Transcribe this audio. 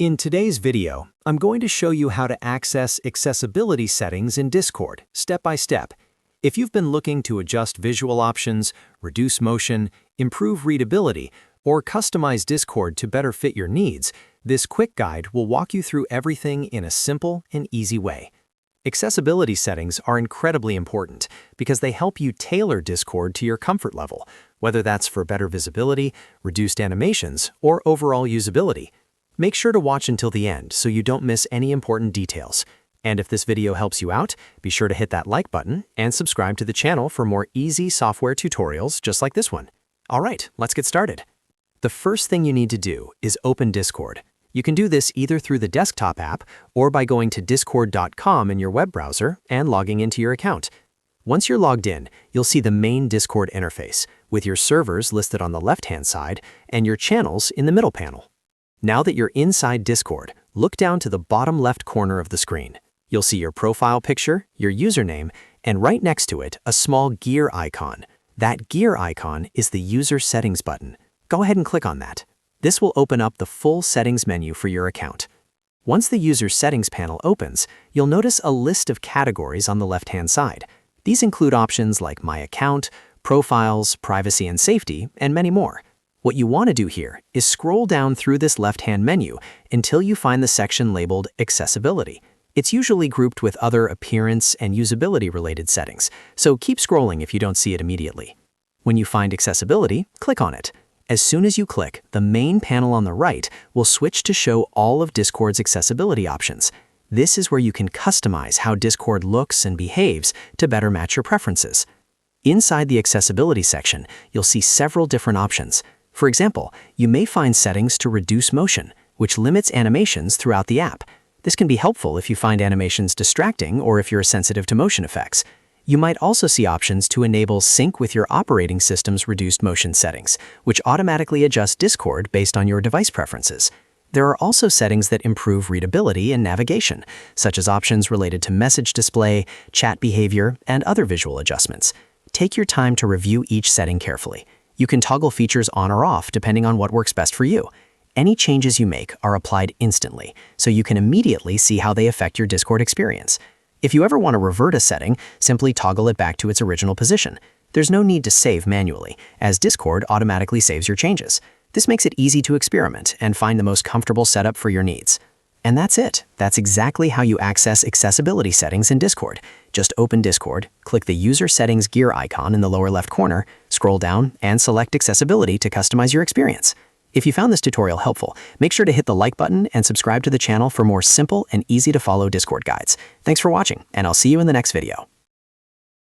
In today's video, I'm going to show you how to access accessibility settings in Discord, step by step. If you've been looking to adjust visual options, reduce motion, improve readability, or customize Discord to better fit your needs, this quick guide will walk you through everything in a simple and easy way. Accessibility settings are incredibly important because they help you tailor Discord to your comfort level, whether that's for better visibility, reduced animations, or overall usability. Make sure to watch until the end so you don't miss any important details. And if this video helps you out, be sure to hit that like button and subscribe to the channel for more easy software tutorials just like this one. All right, let's get started. The first thing you need to do is open Discord. You can do this either through the desktop app or by going to discord.com in your web browser and logging into your account. Once you're logged in, you'll see the main Discord interface with your servers listed on the left-hand side and your channels in the middle panel. Now that you're inside Discord, look down to the bottom left corner of the screen. You'll see your profile picture, your username, and right next to it, a small gear icon. That gear icon is the User Settings button. Go ahead and click on that. This will open up the full settings menu for your account. Once the User Settings panel opens, you'll notice a list of categories on the left-hand side. These include options like My Account, Profiles, Privacy and Safety, and many more. What you want to do here is scroll down through this left-hand menu until you find the section labeled Accessibility. It's usually grouped with other appearance and usability-related settings, so keep scrolling if you don't see it immediately. When you find Accessibility, click on it. As soon as you click, the main panel on the right will switch to show all of Discord's accessibility options. This is where you can customize how Discord looks and behaves to better match your preferences. Inside the Accessibility section, you'll see several different options. For example, you may find settings to reduce motion, which limits animations throughout the app. This can be helpful if you find animations distracting or if you're sensitive to motion effects. You might also see options to enable sync with your operating system's reduced motion settings, which automatically adjust Discord based on your device preferences. There are also settings that improve readability and navigation, such as options related to message display, chat behavior, and other visual adjustments. Take your time to review each setting carefully. You can toggle features on or off depending on what works best for you. Any changes you make are applied instantly, so you can immediately see how they affect your Discord experience. If you ever want to revert a setting, simply toggle it back to its original position. There's no need to save manually, as Discord automatically saves your changes. This makes it easy to experiment and find the most comfortable setup for your needs. And that's it. That's exactly how you access accessibility settings in Discord. Just open Discord, click the User Settings gear icon in the lower left corner, scroll down, and select Accessibility to customize your experience. If you found this tutorial helpful, make sure to hit the like button and subscribe to the channel for more simple and easy to follow Discord guides. Thanks for watching, and I'll see you in the next video.